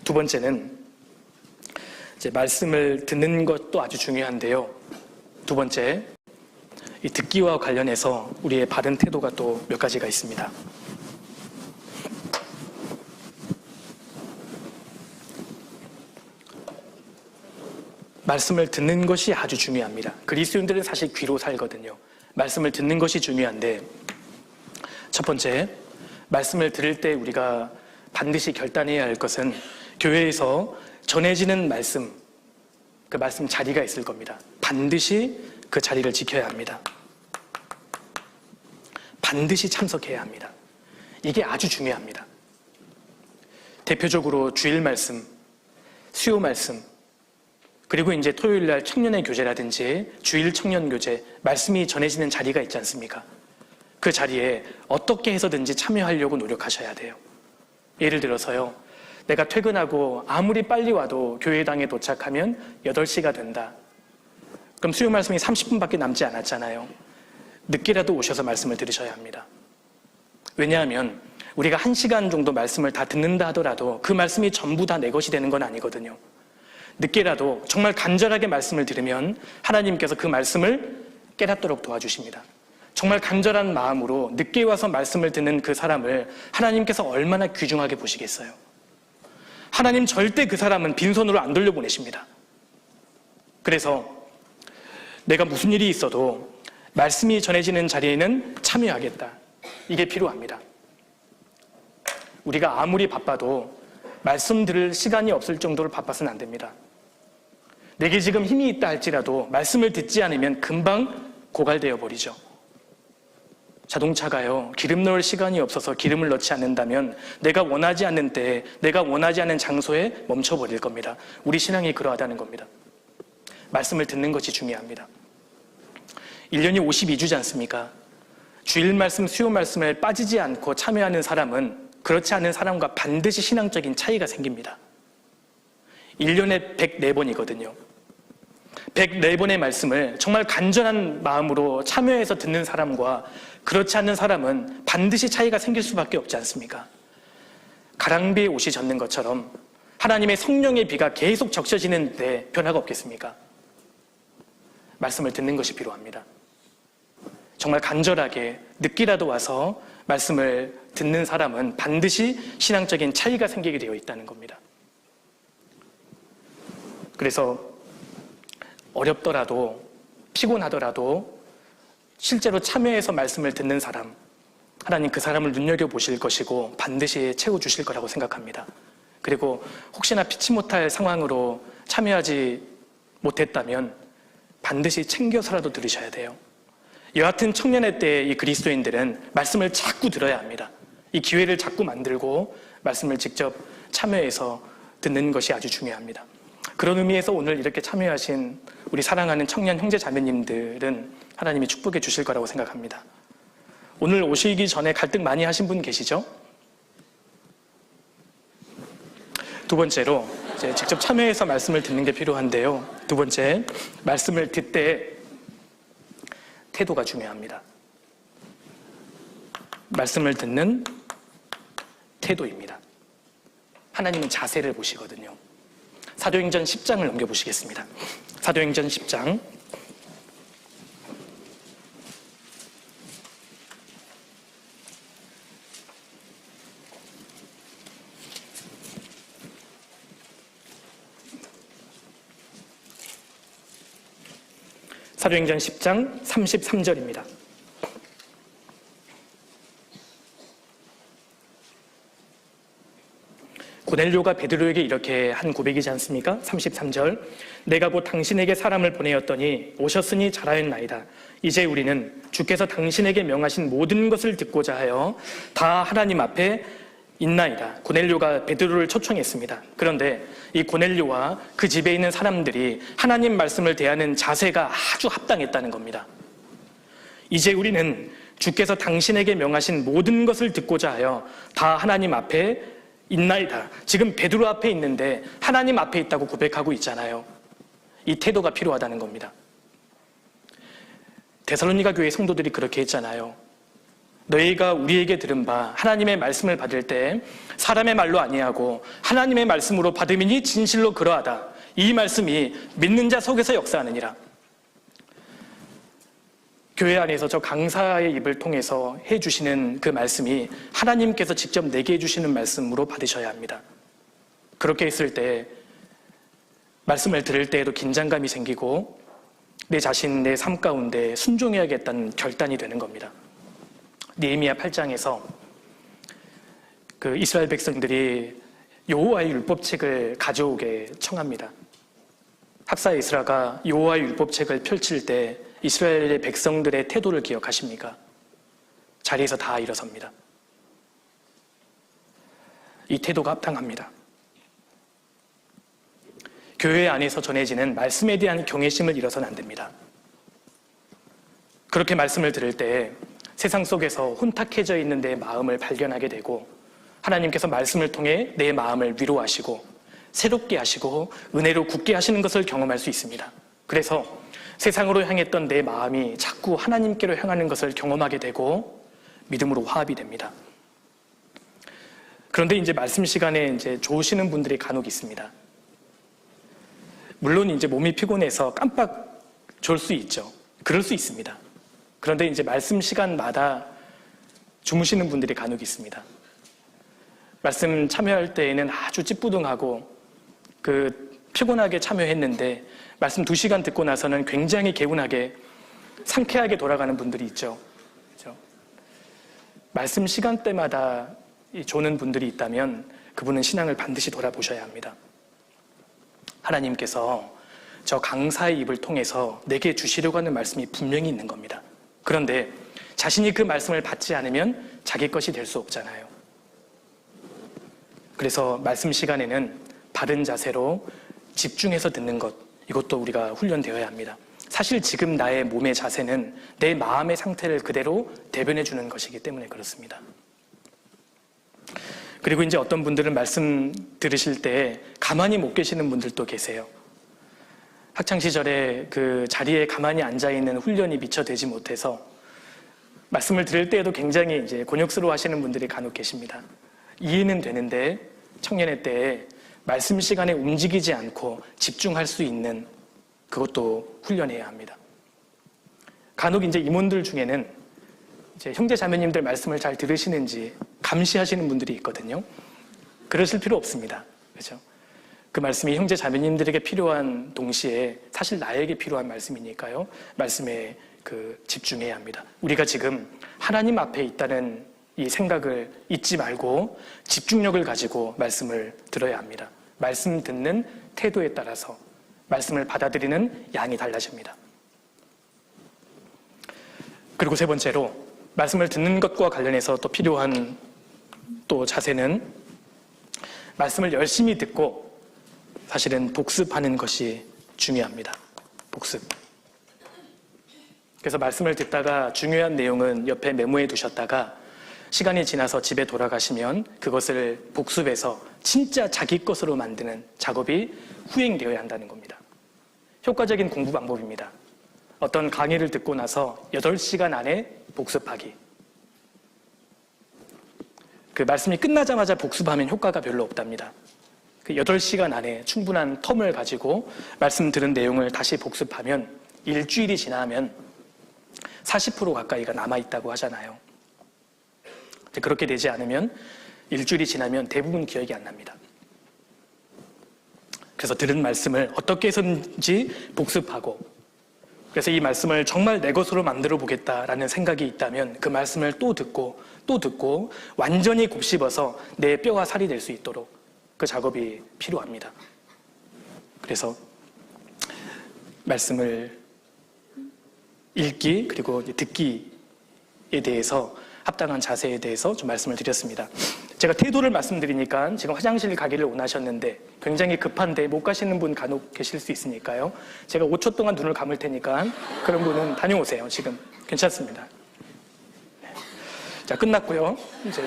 두 번째는 이제 말씀을 듣는 것도 아주 중요한데요. 두 번째, 이 듣기와 관련해서 우리의 바른 태도가 또 몇 가지가 있습니다. 말씀을 듣는 것이 아주 중요합니다. 그리스도인들은 사실 귀로 살거든요. 말씀을 듣는 것이 중요한데, 첫 번째, 말씀을 들을 때 우리가 반드시 결단해야 할 것은 교회에서 전해지는 말씀, 그 말씀 자리가 있을 겁니다. 반드시 그 자리를 지켜야 합니다. 반드시 참석해야 합니다. 이게 아주 중요합니다. 대표적으로 주일 말씀, 수요 말씀, 그리고 이제 토요일 날 청년의 교제라든지 주일 청년 교제, 말씀이 전해지는 자리가 있지 않습니까? 그 자리에 어떻게 해서든지 참여하려고 노력하셔야 돼요. 예를 들어서요, 내가 퇴근하고 아무리 빨리 와도 교회당에 도착하면 8시가 된다. 그럼 수요 말씀이 30분밖에 남지 않았잖아요. 늦게라도 오셔서 말씀을 들으셔야 합니다. 왜냐하면 우리가 1시간 정도 말씀을 다 듣는다 하더라도 그 말씀이 전부 다 내 것이 되는 건 아니거든요. 늦게라도 정말 간절하게 말씀을 들으면 하나님께서 그 말씀을 깨닫도록 도와주십니다. 정말 간절한 마음으로 늦게 와서 말씀을 듣는 그 사람을 하나님께서 얼마나 귀중하게 보시겠어요. 하나님 절대 그 사람은 빈손으로 안 돌려보내십니다. 그래서 내가 무슨 일이 있어도 말씀이 전해지는 자리에는 참여하겠다. 이게 필요합니다. 우리가 아무리 바빠도 말씀 들을 시간이 없을 정도로 바빠서는 안 됩니다. 내게 지금 힘이 있다 할지라도 말씀을 듣지 않으면 금방 고갈되어 버리죠. 자동차가요, 기름 넣을 시간이 없어서 기름을 넣지 않는다면 내가 원하지 않는 때에, 내가 원하지 않는 장소에 멈춰버릴 겁니다. 우리 신앙이 그러하다는 겁니다. 말씀을 듣는 것이 중요합니다. 1년이 52주지 않습니까? 주일 말씀, 수요 말씀에 빠지지 않고 참여하는 사람은 그렇지 않은 사람과 반드시 신앙적인 차이가 생깁니다. 1년에 104번이거든요. 104번의 말씀을 정말 간절한 마음으로 참여해서 듣는 사람과 그렇지 않는 사람은 반드시 차이가 생길 수밖에 없지 않습니까? 가랑비에 옷이 젖는 것처럼 하나님의 성령의 비가 계속 적셔지는데 변화가 없겠습니까? 말씀을 듣는 것이 필요합니다. 정말 간절하게 늦게라도 와서 말씀을 듣는 사람은 반드시 신앙적인 차이가 생기게 되어 있다는 겁니다. 그래서 어렵더라도 피곤하더라도 실제로 참여해서 말씀을 듣는 사람, 하나님 그 사람을 눈여겨보실 것이고 반드시 채워주실 거라고 생각합니다. 그리고 혹시나 피치 못할 상황으로 참여하지 못했다면 반드시 챙겨서라도 들으셔야 돼요. 여하튼 청년의 때에 이 그리스도인들은 말씀을 자꾸 들어야 합니다. 이 기회를 자꾸 만들고 말씀을 직접 참여해서 듣는 것이 아주 중요합니다. 그런 의미에서 오늘 이렇게 참여하신 우리 사랑하는 청년 형제 자매님들은 하나님이 축복해 주실 거라고 생각합니다. 오늘 오시기 전에 갈등 많이 하신 분 계시죠? 두 번째로 이제 직접 참여해서 말씀을 듣는 게 필요한데요. 두 번째, 말씀을 듣되 태도가 중요합니다. 말씀을 듣는 태도입니다. 하나님은 자세를 보시거든요. 사도행전 10장을 넘겨보시겠습니다. 사도행전 10장 사도행전 10장 33절입니다. 고넬료가 베드로에게 이렇게 한 고백이지 않습니까? 33절, 내가 곧 당신에게 사람을 보내었더니 오셨으니 잘하였나이다. 이제 우리는 주께서 당신에게 명하신 모든 것을 듣고자 하여 다 하나님 앞에 있나이다. 고넬료가 베드로를 초청했습니다. 그런데 이 고넬료와 그 집에 있는 사람들이 하나님 말씀을 대하는 자세가 아주 합당했다는 겁니다. 이제 우리는 주께서 당신에게 명하신 모든 것을 듣고자 하여 다 하나님 앞에 있나이다. 지금 베드로 앞에 있는데 하나님 앞에 있다고 고백하고 있잖아요. 이 태도가 필요하다는 겁니다. 데살로니가 교회 성도들이 그렇게 했잖아요. 너희가 우리에게 들은 바 하나님의 말씀을 받을 때 사람의 말로 아니하고 하나님의 말씀으로 받음이니 진실로 그러하다. 이 말씀이 믿는 자 속에서 역사하느니라. 교회 안에서 저 강사의 입을 통해서 해주시는 그 말씀이 하나님께서 직접 내게 해주시는 말씀으로 받으셔야 합니다. 그렇게 했을 때 말씀을 들을 때에도 긴장감이 생기고 내 자신, 내 삶 가운데 순종해야겠다는 결단이 되는 겁니다. 느헤미야 8장에서 그 이스라엘 백성들이 여호와의 율법책을 가져오게 청합니다. 합사 에스라가 여호와의 율법책을 펼칠 때 이스라엘의 백성들의 태도를 기억하십니까? 자리에서 다 일어섭니다. 이 태도가 합당합니다. 교회 안에서 전해지는 말씀에 대한 경외심을 잃어서는 안 됩니다. 그렇게 말씀을 들을 때 세상 속에서 혼탁해져 있는 내 마음을 발견하게 되고 하나님께서 말씀을 통해 내 마음을 위로하시고 새롭게 하시고 은혜로 굳게 하시는 것을 경험할 수 있습니다. 그래서 세상으로 향했던 내 마음이 자꾸 하나님께로 향하는 것을 경험하게 되고 믿음으로 화합이 됩니다. 그런데 이제 말씀 시간에 이제 좋으시는 분들이 간혹 있습니다. 물론 이제 몸이 피곤해서 깜빡 졸 수 있죠. 그럴 수 있습니다. 그런데 이제 말씀 시간마다 주무시는 분들이 간혹 있습니다. 말씀 참여할 때에는 아주 찌뿌둥하고 피곤하게 참여했는데 말씀 2시간 듣고 나서는 굉장히 개운하게 상쾌하게 돌아가는 분들이 있죠. 그렇죠? 말씀 시간대마다 조는 분들이 있다면 그분은 신앙을 반드시 돌아보셔야 합니다. 하나님께서 저 강사의 입을 통해서 내게 주시려고 하는 말씀이 분명히 있는 겁니다. 그런데 자신이 그 말씀을 받지 않으면 자기 것이 될 수 없잖아요. 그래서 말씀 시간에는 바른 자세로 집중해서 듣는 것, 이것도 우리가 훈련되어야 합니다. 사실 지금 나의 몸의 자세는 내 마음의 상태를 그대로 대변해 주는 것이기 때문에 그렇습니다. 그리고 이제 어떤 분들은 말씀 들으실 때 가만히 못 계시는 분들도 계세요. 학창시절에 그 자리에 가만히 앉아있는 훈련이 미처 되지 못해서 말씀을 들을 때에도 굉장히 이제 곤욕스러워 하시는 분들이 간혹 계십니다. 이해는 되는데 청년의 때에 말씀 시간에 움직이지 않고 집중할 수 있는 그것도 훈련해야 합니다. 간혹 이제 임원들 중에는 이제 형제 자매님들 말씀을 잘 들으시는지 감시하시는 분들이 있거든요. 그러실 필요 없습니다. 그렇죠? 그 말씀이 형제 자매님들에게 필요한 동시에 사실 나에게 필요한 말씀이니까요. 말씀에 집중해야 합니다. 우리가 지금 하나님 앞에 있다는 이 생각을 잊지 말고 집중력을 가지고 말씀을 들어야 합니다. 말씀 듣는 태도에 따라서 말씀을 받아들이는 양이 달라집니다. 그리고 세 번째로 말씀을 듣는 것과 관련해서 또 필요한 또 자세는 말씀을 열심히 듣고 사실은 복습하는 것이 중요합니다. 복습. 그래서 말씀을 듣다가 중요한 내용은 옆에 메모해 두셨다가 시간이 지나서 집에 돌아가시면 그것을 복습해서 진짜 자기 것으로 만드는 작업이 후행되어야 한다는 겁니다. 효과적인 공부 방법입니다. 어떤 강의를 듣고 나서 8시간 안에 복습하기. 그 말씀이 끝나자마자 복습하면 효과가 별로 없답니다. 그 8시간 안에 충분한 텀을 가지고 말씀 들은 내용을 다시 복습하면 일주일이 지나면 40% 가까이가 남아있다고 하잖아요. 그렇게 되지 않으면 일주일이 지나면 대부분 기억이 안 납니다. 그래서 들은 말씀을 어떻게 해서든지 복습하고 그래서 이 말씀을 정말 내 것으로 만들어 보겠다라는 생각이 있다면 그 말씀을 또 듣고 또 듣고 완전히 곱씹어서 내 뼈와 살이 될 수 있도록 그 작업이 필요합니다. 그래서 말씀을 읽기 그리고 듣기에 대해서 합당한 자세에 대해서 좀 말씀을 드렸습니다. 제가 태도를 말씀드리니까 지금 화장실 가기를 원하셨는데 굉장히 급한데 못 가시는 분 간혹 계실 수 있으니까요. 제가 5초 동안 눈을 감을 테니까 그런 분은 다녀오세요. 지금 괜찮습니다. 자, 끝났고요. 이제